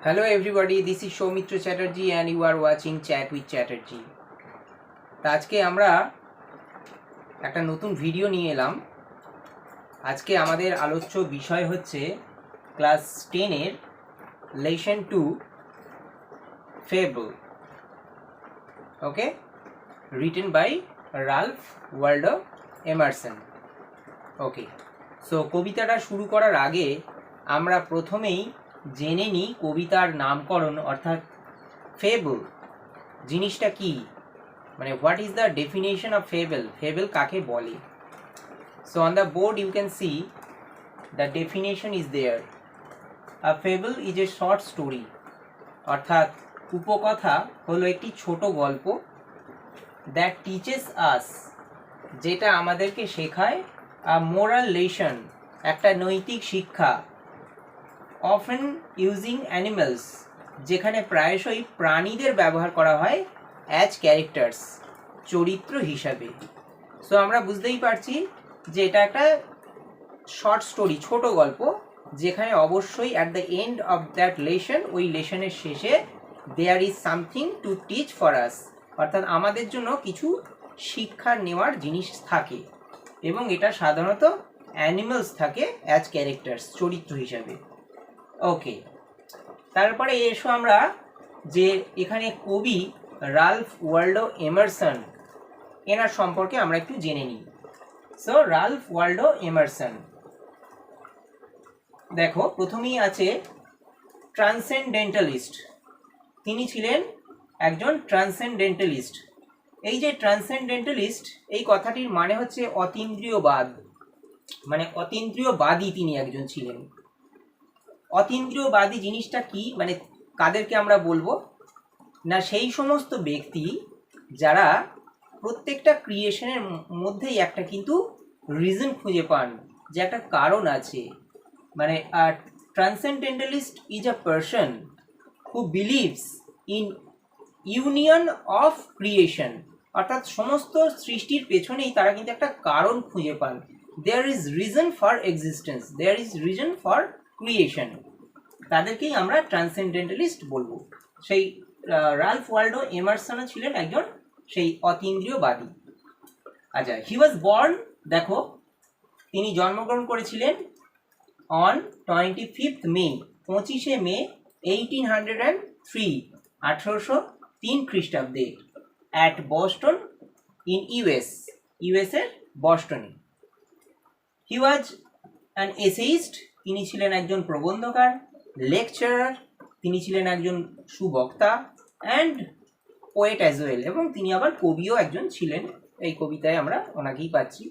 Hello everybody, this is Soumitra Chatterjee and you are watching Chat with Chatterjee. তো আজকে আমরা একটা নতুন ভিডিও নিয়ে এলাম। আজকে আমাদের আলোচ্য বিষয় হচ্ছে ক্লাস 10 এর lesson 2 fable. Okay, written by Ralph Waldo Emerson. Okay, so কবিতাটা শুরু করার আগে আমরা প্রথমেই জেনে নিই কবিতার নামকরণ অর্থাৎ ফেবল জিনিসটা কি, মানে what is the definition of fable, fable কাকে বলে। So on the board you can see the definition is there. A fable is a short story, অর্থাৎ উপকথা হলো একটি ছোট গল্প, দ্যাট টিচেস আস, যেটা আমাদেরকে শেখায়, আ মোরাল লেসন, একটা নৈতিক শিক্ষা, অফেন ইউজিং অ্যানিমালস, যেখানে প্রায়শই প্রাণীদের ব্যবহার করা হয় অ্যাজ ক্যারেক্টার্স, চরিত্র হিসাবে। সো আমরা বুঝতেই পারছি যে এটা একটা শর্ট স্টোরি, ছোট গল্প, যেখানে অবশ্যই at the end of that lesson, ওই লেসনের শেষে there is something to teach for us, অর্থাৎ আমাদের জন্য কিছু শিক্ষা নেওয়ার জিনিস থাকে, এবং এটা সাধারণত অ্যানিমালস থাকে অ্যাজ ক্যারেক্টার্স, চরিত্র হিসাবে। ওকে, তারপরে এসো আমরা যে এখানে কবি রালফ ওয়াল্ডো এমারসন, এনার সম্পর্কে আমরা একটু জেনে নিই। সো রালফ ওয়াল্ডো এমারসন, দেখো প্রথমেই আছে ট্রান্সেন্ডেন্টালিস্ট। তিনি ছিলেন একজন ট্রান্সেন্ডেন্টালিস্ট। এই যে ট্রান্সেন্ডেন্টালিস্ট, এই কথাটির মানে হচ্ছে অতীন্দ্রিয়বাদ, মানে অতীন্দ্রিয়বাদী তিনি একজন ছিলেন। অতীন্দ্রিয়বাদী জিনিসটা কি, মানে কাদেরকে আমরা বলবো না, সেই সমস্ত ব্যক্তি যারা প্রত্যেকটা ক্রিয়েশনের মধ্যেই একটা কিন্তু রিজন খুঁজে পান, যে একটা কারণ আছে। মানে transcendentalist is a person who believes in union of creation, অর্থাৎ সমস্ত সৃষ্টির পেছনেই তারা কিন্তু একটা কারণ খুঁজে পান। There is reason for existence, there is reason for creation, তাদেরকেই আমরা ট্রান্সেন্ডেন্টালিস্ট বলবো। সেই রালফ ওয়াল্ডো এমারসনও ছিলেন একজন সেই অতীন্দ্রিয়বাদী। আচ্ছা, হি ওয়াজ বর্ন, দেখো তিনি জন্মগ্রহণ করেছিলেন অন 25th মে, 25শে মে 1803, 1803 খ্রিস্টাব্দে, অ্যাট বস্টন ইন ইউএস এর বস্টনে। হি ওয়াজ অ্যান এসেইস্ট, তিনি ছিলেন একজন প্রবন্ধকার, লেকচারার, তিনি ছিলেন একজন সুবক্তা, অ্যান্ড পোয়েট অ্যাজ ওয়েল, এবং তিনি আবার কবিও একজন ছিলেন। এই কবিতায় আমরা ওনাকেই পাচ্ছি।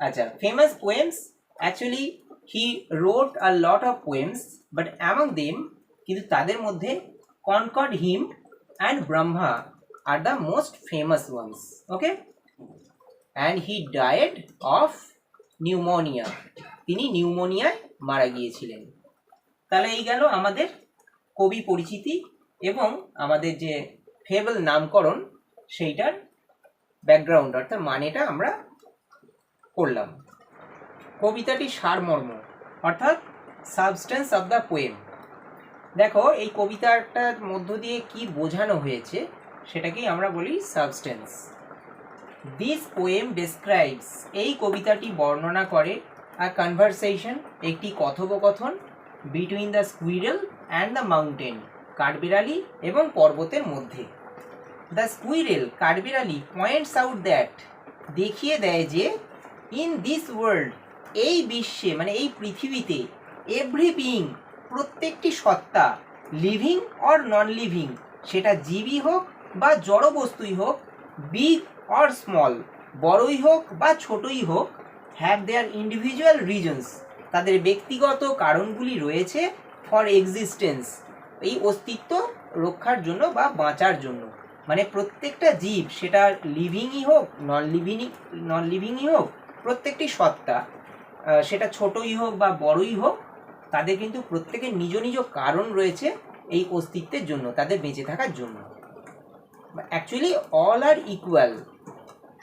আচ্ছা, famous poems, actually he wrote a lot of poems, but among them, কিন্তু তাদের মধ্যে Concord Hymn and Brahma are the most famous ones. Okay, and he died of pneumonia, তিনি নিউমোনিয়ায় মারা গিয়েছিলেন। তাহলে এই গেল আমাদের কবি পরিচিতি এবং আমাদের যে ফেবল নামকরণ সেইটার ব্যাকগ্রাউন্ড, অর্থাৎ মানেটা আমরা করলাম। কবিতাটি সারমর্ম, অর্থাৎ সাবস্টেন্স অফ দ্য পোয়েম। দেখো এই কবিতাটার মধ্য দিয়ে কি বোঝানো হয়েছে সেটাকেই আমরা বলি সাবস্টেন্স। দিস পোয়েম ডেসক্রাইবস, এই কবিতাটি বর্ণনা করে, আ কনভারসেশন, একটি কথোপকথন, between the squirrel and the mountain, কাঠবিড়ালি এবং পর্বতের মধ্যে। দ্য স্কুইরেল, কাঠবিড়ালি, পয়েন্টস আউট দ্যাট, দেখিয়ে দেয় যে, ইন দিস ওয়ার্ল্ড, এই বিশ্বে মানে এই পৃথিবীতে, এভরি বিইং, প্রত্যেকটি সত্তা, লিভিং অর নন লিভিং, সেটা জীবই হোক বা জড় বস্তুই হোক, বিগ অর স্মল, বড়ই হোক বা ছোটই হোক, হ্যাভ দেয়ার ইন্ডিভিজুয়াল রিজনস, তাদের ব্যক্তিগত কারণগুলি রয়েছে, ফর এক্সিস্টেন্স, এই অস্তিত্ব রক্ষার জন্য বা বাঁচার জন্য। মানে প্রত্যেকটা জীব, সেটা লিভিংই হোক নন লিভিংই হোক, প্রত্যেকটি সত্তা, সেটা ছোটই হোক বা বড়ই হোক, তাদের কিন্তু প্রত্যেকের নিজ নিজ কারণ রয়েছে এই অস্তিত্বের জন্য, তাদের বেঁচে থাকার জন্য। অ্যাকচুয়ালি অল আর ইকুয়াল,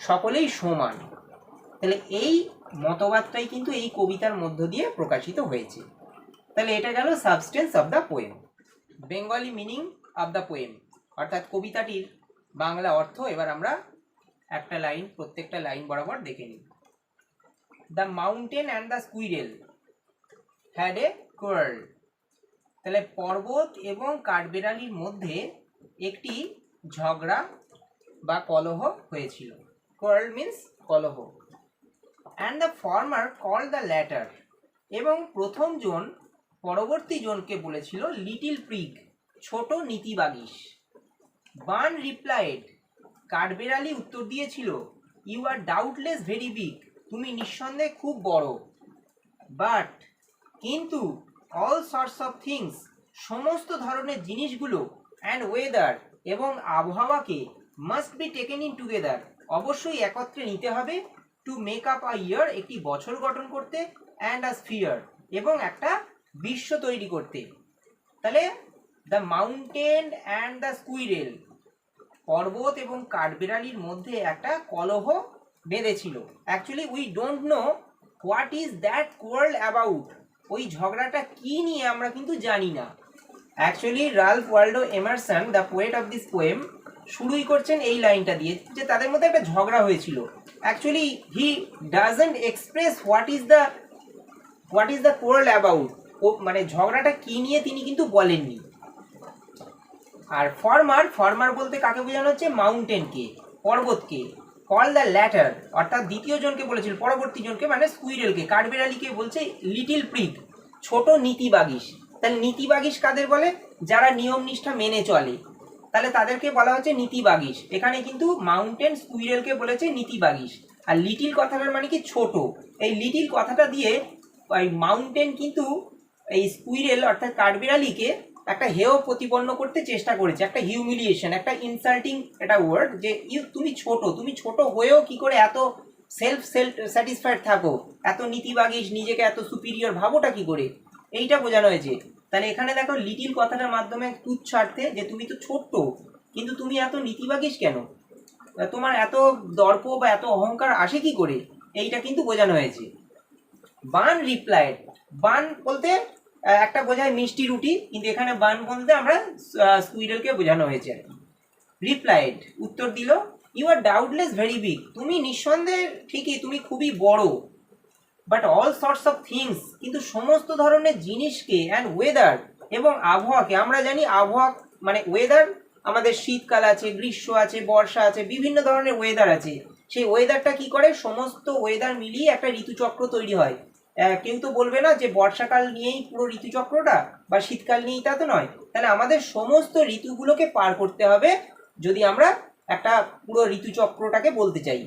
সকলেই সমান। তাহলে এই মতবাদটাই কিন্তু এই কবিতার মধ্য দিয়ে প্রকাশিত হয়েছে। তাহলে এটা গেল substance of the poem. Bengali meaning of the poem, অর্থাৎ কবিতাটির বাংলা অর্থ এবার আমরা একটা লাইন, প্রত্যেকটা লাইন বরাবর দেখে নিই। The mountain and the squirrel had a quarrel. তাহলে পর্বত এবং কাঠবেড়ালির মধ্যে একটি ঝগড়া বা কলহ হয়েছিল। কোয়ার্ল মিন্স কলহ। And the former call the latter, এবং প্রথম জন পরবর্তী জনকে বলেছিল লিটিল প্রিগ, ছোট নীতিবাগীশ। বার্ন রিপ্লাইড, কাঠবেড়ালি উত্তর দিয়েছিল, you are doubtless very big, তুমি নিঃসন্দেহে খুব বড়। বাট, কিন্তু, অল সর্টস অফ থিংস, সমস্ত ধরনের জিনিসগুলো, অ্যান্ড ওয়েদার, এবং আবহাওয়াকে, must be taken in together, অবশ্যই একত্রে নিতে হবে, টু মেক আপ আ ইয়ার, একটি বছর গঠন করতে, অ্যান্ড আ স্ফিয়ার, এবং একটা বিশ্ব তৈরি করতে। তাহলে the mountain and the squirrel, পর্বত এবং কাঠবেড়ালির মধ্যে একটা কলহ বেঁধেছিল। Actually we don't know what is that quarrel about, ওই ঝগড়াটা কি নিয়ে আমরা কিন্তু জানি না। Actually Ralph Waldo Emerson, the poet of this poem, শুরুই করছেন এই লাইনটা দিয়ে যে তাদের মধ্যে একটা ঝগড়া হয়েছিল। Actually he doesn't express what is the quarrel about, ও মানে ঝগড়াটা কি নিয়ে তিনি কিন্তু বলেননি। আর ফর্মার বলতে কাকে বোঝানো হচ্ছে? মাউন্টেনকে, পর্বতকে। কল দ্য ল্যাটার, অর্থাৎ দ্বিতীয় জনকে বলেছিল, পরবর্তী জনকে মানে স্কুইরেলকে, কাঠবেড়ালিকে বলছে লিটিল প্রিগ, ছোট নীতিবাগীশ। তাহলে নীতিবাগীশ কাদের বলে? যারা নিয়ম নিষ্ঠা মেনে চলে, তাহলে তাদেরকে বলা হচ্ছে নীতিবাগীশ। এখানে কিন্তু মাউন্টেন স্কুইরেলকে বলেছে নীতিবাগীশ। আর লিটিল কথাটার মানে কি? ছোট। এই লিটিল কথাটা দিয়ে ওই মাউন্টেন কিন্তু এই স্কুইরেল অর্থাৎ কাঠবিড়ালিকে একটা হেয় প্রতিপন্ন করতে চেষ্টা করেছে, একটা হিউমিলিয়েশন, একটা ইনসাল্টিং একটা ওয়ার্ড, যে তুমি ছোট হয়েও কি করে এত সেলফ স্যাটিসফাইড থাকো, এত নীতিবাগীশ, নিজেকে এত সুপিরিয়র ভাবোটা কি করে, এইটা বোঝানো হয়েছে। তাহলে এখানে দেখো লিটিল কথাটার মাধ্যমে তুচ্ছার্থে যে তুমি তো ছোট্ট, কিন্তু তুমি এত নীতিবাগীশ কেন, তোমার এত দর্প বা এত অহংকার আসে কি করে, এইটা কিন্তু বোঝানো হয়েছে। বান রিপ্লাইড, বান বলতে একটা বোঝায় মিষ্টি রুটি, কিন্তু এখানে বান বলতে আমরা স্কুইরেলকে বোঝানো হয়েছে আর কি। রিপ্লাইড, উত্তর দিল, you are doubtless very big, তুমি নিঃসন্দেহে ঠিকই, তুমি খুবই বড়। But all sorts of things, কিন্তু সমস্ত ধরনের জিনিসকে, অ্যান্ড ওয়েদার, এবং আবহাওয়াকে, আমরা জানি আবহাওয়া মানে ওয়েদার, আমাদের শীতকাল আছে, গ্রীষ্ম আছে, বর্ষা আছে, বিভিন্ন ধরনের ওয়েদার আছে। সেই ওয়েদারটা কি করে? সমস্ত ওয়েদার মিলিয়ে একটা ঋতুচক্র তৈরি হয়। কেউ তো বলবে না যে বর্ষাকাল নিয়েই পুরো ঋতুচক্রটা, বা শীতকাল নিয়েই, তা তো নয়। তাহলে আমাদের সমস্ত ঋতুগুলোকে পার করতে হবে যদি আমরা একটা পুরো ঋতুচক্রটাকে বলতে চাই।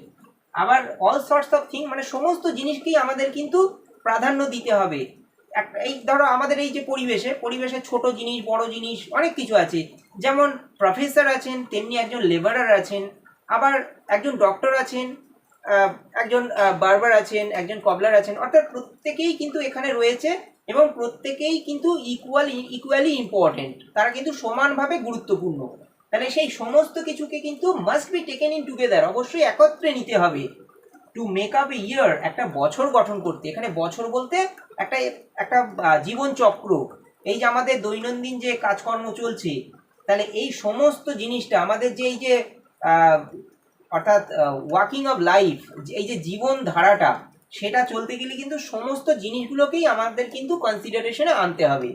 আবার অল সর্টস অফ থিং মানে সমস্ত জিনিসকেই আমাদের কিন্তু প্রাধান্য দিতে হবে। এই ধরো আমাদের এই যে পরিবেশে ছোট জিনিস, বড় জিনিস, অনেক কিছু আছে। যেমন প্রফেসর আছেন, তেমনি একজন লেবারার আছেন, আবার একজন ডক্টর আছেন, একজন বার্বার আছেন, একজন কবলার আছেন, অর্থাৎ প্রত্যেকেই কিন্তু এখানে রয়েছে, এবং প্রত্যেকেই কিন্তু ইকুয়ালি ইম্পর্টেন্ট, তারা কিন্তু সমানভাবে গুরুত্বপূর্ণ। তাহলে সেই সমস্ত কিছুকে কিন্তু must be taken in together, অবশ্যই একত্রে নিতে হবে, টু মেক আপ এ ইয়ার, একটা বছর গঠন করতে। এখানে বছর বলতে একটা একটা জীবন চক্র, এই যে আমাদের দৈনন্দিন যে কাজকর্ম চলছে, তাহলে এই সমস্ত জিনিসটা আমাদের যে এই যে অর্থাৎ ওয়াকিং অফ লাইফ, এই যে জীবন ধারাটা, সেটা চলতে গেলে কিন্তু সমস্ত জিনিসগুলোকেই আমাদের কিন্তু কনসিডারেশনে আনতে হবে।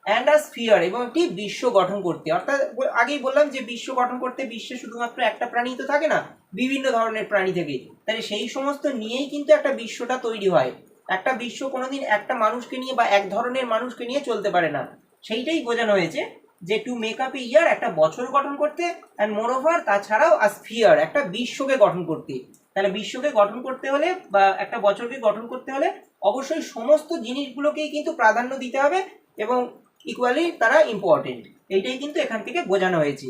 অ্যান্ড আ স্ফিয়ার, এবং একটি বিশ্ব গঠন করতে, অর্থাৎ আগেই বললাম যে বিশ্ব গঠন করতে বিশ্বে শুধুমাত্র একটা প্রাণী তো থাকে না, বিভিন্ন ধরনের প্রাণী থেকে, তাহলে সেই সমস্ত নিয়েই কিন্তু একটা বিশ্বটা তৈরি হয়। একটা বিশ্ব কোনোদিন একটা মানুষকে নিয়ে বা এক ধরনের মানুষকে নিয়ে চলতে পারে না। সেইটাই বোঝানো হয়েছে যে টু মেক আপ এ ইয়ার, একটা বছর গঠন করতে, অ্যান্ড মোর ওভার তাছাড়াও আ স্ফিয়ার, একটা বিশ্বকে গঠন করতে। তাহলে বিশ্বকে গঠন করতে হলে বা একটা বছরকে গঠন করতে হলে অবশ্যই সমস্ত জিনিসগুলোকেই কিন্তু প্রাধান্য দিতে হবে, এবং ইকুয়ালি তারা ইম্পর্টেন্ট, এইটাই কিন্তু এখান থেকে বোঝানো হয়েছে।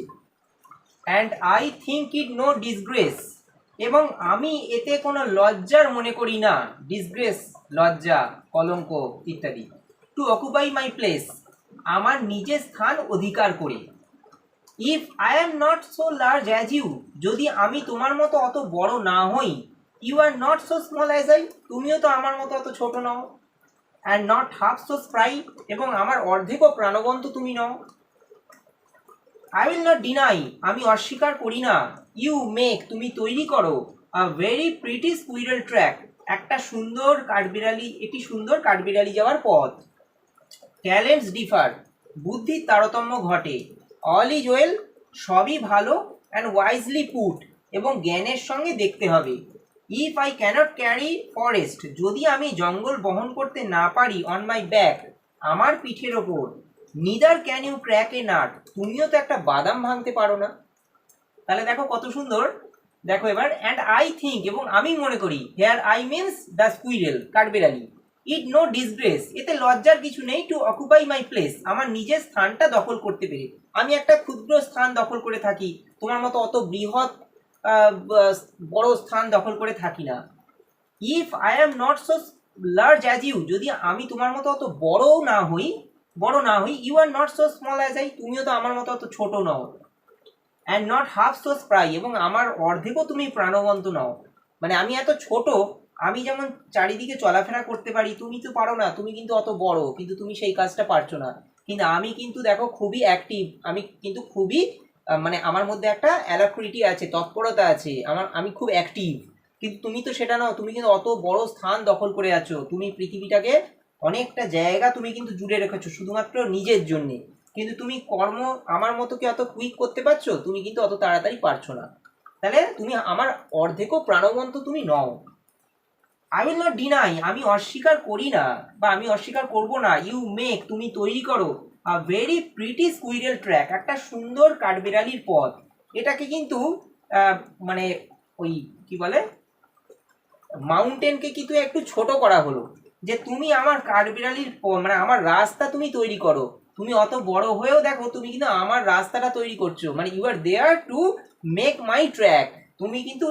And I think it no disgrace, এবং আমি এতে কোনো লজ্জার মনে করি না, ডিসগ্রেস লজ্জা, কলঙ্ক ইত্যাদি, টু অকুপাই মাই প্লেস, আমার নিজের স্থান অধিকার করে। If I am not so large as you, যদি আমি তোমার মতো অত বড় না হই, you are not so small as I, তুমিও তো আমার মতো অত ছোট নও, and not half so spry, এবং আমার অর্ধেকও প্রাণবন্ত তুমি নও। আই উইল নট ডিনাই, আমি অস্বীকার করি না, ইউ মেক, তুমি তৈরি করো, a very pretty squirrel track, একটা সুন্দর কাঠবিড়ালি, এটি সুন্দর কাঠবিড়ালি যাওয়ার পথ। ট্যালেন্টস ডিফার, বুদ্ধির তারতম্য ঘটে। অল ইজ ওয়েল, সবই ভালো। অ্যান্ড ওয়াইজলি পুট, এবং জ্ঞানের সঙ্গে দেখতে হবে। If I cannot carry forest, যদি আমি জঙ্গল বহন করতে না পারি, অন মাই ব্যাক, আমার পিঠের ওপর, neither can you crack a nut, তুমিও তো একটা বাদাম ভাঙতে পারো না। তাহলে দেখো কত সুন্দর। দেখো এবার, অ্যান্ড আই থিঙ্ক, এবং আমি মনে করি, here I means the squirrel, কাঠবিড়ালি, ইট নো ডিসগ্রেস, এতে লজ্জার কিছু নেই, টু অকুপাই মাই প্লেস, আমার নিজের স্থানটা দখল করতে পেরে। আমি একটা ক্ষুদ্র স্থান দখল করে থাকি, তোমার মতো অত বৃহৎ বড় স্থান দখল করে থাকি না। If I am not so large as you, যদি আমি তোমার মতো অত বড় না হই, you are not so small as I, তুমিও তো আমার মতো অত ছোট নও। And not half so spry, এবং আমার অর্ধেকও তুমি প্রাণবন্ত নও। মানে আমি এত ছোট, আমি যেমন চারিদিকে চলাফেরা করতে পারি, তুমি তো পারো না, তুমি কিন্তু অত বড়, কিন্তু তুমি সেই কাজটা পারছো না। কিন্তু আমি কিন্তু দেখো খুবই অ্যাক্টিভ, আমি কিন্তু খুবই মানে আমার মধ্যে একটা অ্যালাক্রিটি আছে, তৎপরতা আছে, আমি খুব অ্যাক্টিভ। কিন্তু তুমি তো সেটা নও, তুমি কিন্তু অত বড় স্থান দখল করে আছো, তুমি পৃথিবীটাকে অনেকটা জায়গা তুমি কিন্তু জুড়ে রেখেছো শুধুমাত্র নিজের জন্যে। কিন্তু তুমি কর্ম আমার মতো কি অত কুইক করতে পারছো? তুমি কিন্তু অত তাড়াতাড়ি পারছো না। তাহলে তুমি আমার অর্ধেকও প্রাণবন্ত তুমি নও। আই উইল নট ডিনাই, আমি অস্বীকার করি না, বা আমি অস্বীকার করব না, ইউ মেক, তুমি তৈরি করো, a very pretty squirrel track, একটা সুন্দর কাঠবিড়ালির পথ। এটাকে কিন্তু মানে ওই কি বলে, মাউন্টেনকে কিন্তু একটু ছোট করা হলো, যে তুমি আমার কাঠবিড়ালির মানে আমার রাস্তা তুমি তৈরি করো। তুমি অত বড় হয়েও দেখো তুমি কিন্তু আমার রাস্তাটা তৈরি করছো, মানে you are there to make my track, তুমি কিন্তু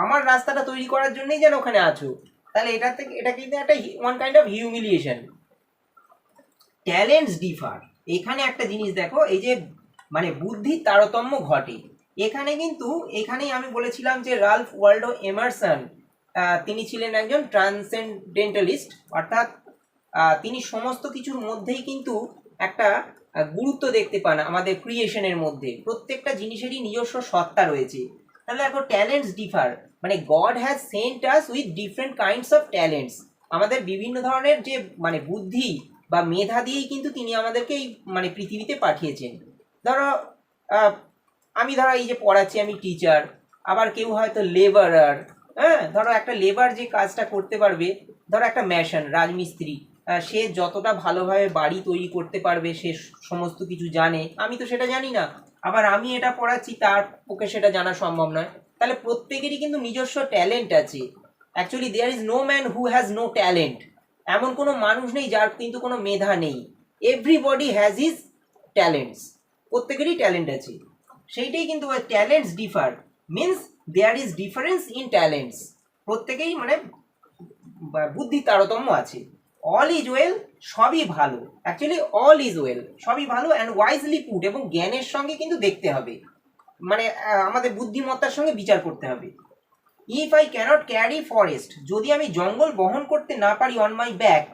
আমার রাস্তাটা তৈরি করার জন্যই যেন ওখানে আছো। তাহলে এটা কিন্তু একটা one kind of humiliation. Talents differ, এখানে একটা জিনিস দেখো, এই যে মানে বুদ্ধির তারতম্য ঘটে, এখানে কিন্তু এখানেই আমি বলেছিলাম যে রালফ ওয়াল্ডো এমারসন, তিনি ছিলেন একজন ট্রান্সেন্ডেন্টালিস্ট, অর্থাৎ তিনি সমস্ত কিছুর মধ্যেই কিন্তু একটা গুরুত্ব দেখতে পান। আমাদের ক্রিয়েশনের মধ্যে প্রত্যেকটা জিনিসেরই নিজস্ব সত্তা রয়েছে। তাহলে দেখো ট্যালেন্টস ডিফার, মানে god has Saint us with different kinds of talents, আমাদের বিভিন্ন ধরনের যে মানে বুদ্ধি বা মেধা দিয়েই কিন্তু তিনি আমাদেরকে এই মানে পৃথিবীতে পাঠিয়েছেন। ধরো আমি ধরো এই যে পড়াচ্ছি, আমি টিচার, আবার কেউ হয়তো লেবারার। হ্যাঁ, ধরো একটা লেবার যে কাজটা করতে পারবে, ধরো একটা ম্যাশন, রাজমিস্ত্রি, সে যতটা ভালোভাবে বাড়ি তৈরি করতে পারবে, সে সমস্ত কিছু জানে, আমি তো সেটা জানি না। আবার আমি এটা পড়াচ্ছি, তার পক্ষে সেটা জানা সম্ভব নয়। তাহলে প্রত্যেকেরই কিন্তু নিজস্ব ট্যালেন্ট আছে। Actually there is no man who has no talent, এমন কোনো মানুষ নেই যার কিন্তু কোনো মেধা নেই। এভরিবডি হ্যাজ হিজ ট্যালেন্টস, প্রত্যেকেরই ট্যালেন্ট আছে। সেইটাই কিন্তু talents differ means there is difference in talents, প্রত্যেকেই মানে বুদ্ধি তারতম্য আছে। অল ইজ ওয়েল, সবই ভালো, অ্যাকচুয়ালি অল ইজ ওয়েল, সবই ভালো। অ্যান্ড ওয়াইজলি পুট, এবং জ্ঞানের সঙ্গে কিন্তু দেখতে হবে, মানে আমাদের বুদ্ধিমত্তার সঙ্গে বিচার করতে হবে। If I cannot carry forest, যদি আমি জঙ্গল বহন করতে না পারি, অন মাই ব্যাক,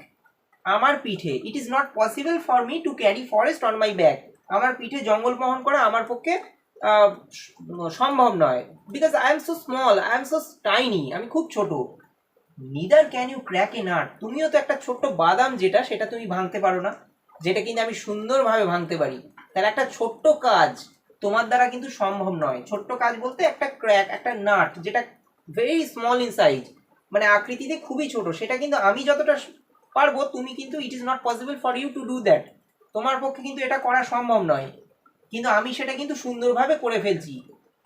আমার পিঠে, it is not possible for me to carry forest on my back, আমার পিঠে জঙ্গল বহন করা আমার পক্ষে সম্ভব নয়। Because I am so small, I am so tiny, আমি খুব ছোট। Neither can you crack a nut, তুমিও তো একটা ছোট্ট বাদাম যেটা, সেটা তুমি ভাঙতে পারো না, যেটা কিন্তু আমি সুন্দরভাবে ভাঙতে পারি। তাহলে একটা ছোট্ট কাজ তোমার দ্বারা কিন্তু সম্ভব নয়। ছোট্ট কাজ বলতে একটা ক্র্যাক, একটা নাট, যেটা ভেরি স্মল ইন সাইজ, মানে আকৃতিতে খুবই ছোট, সেটা কিন্তু আমি যতটা পারবো, তুমি কিন্তু it is not possible for you to do that, তোমার পক্ষে কিন্তু এটা করা সম্ভব নয়, কিন্তু আমি সেটা কিন্তু সুন্দরভাবে করে ফেলছি।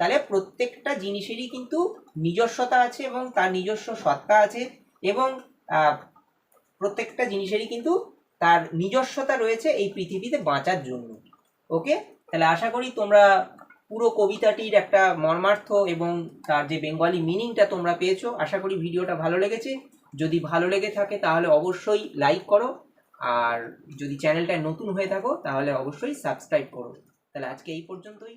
তাহলে প্রত্যেকটা জিনিসেরই কিন্তু নিজস্বতা আছে এবং তার নিজস্ব সত্তা আছে, এবং প্রত্যেকটা জিনিসেরই কিন্তু তার নিজস্বতা রয়েছে এই পৃথিবীতে বাঁচার জন্য। ওকে, তাহলে আশা করি তোমরা পুরো কবিতাটির একটা মর্মার্থ এবং তার যে বেঙ্গলি মিনিংটা তোমরা পেয়েছো। আশা করি ভিডিওটা ভালো লেগেছে। যদি ভালো লেগে থাকে তাহলে অবশ্যই লাইক করো, আর যদি চ্যানেলটা নতুন হয়ে থাকো তাহলে অবশ্যই সাবস্ক্রাইব করো। তাহলে আজকে এই পর্যন্তই।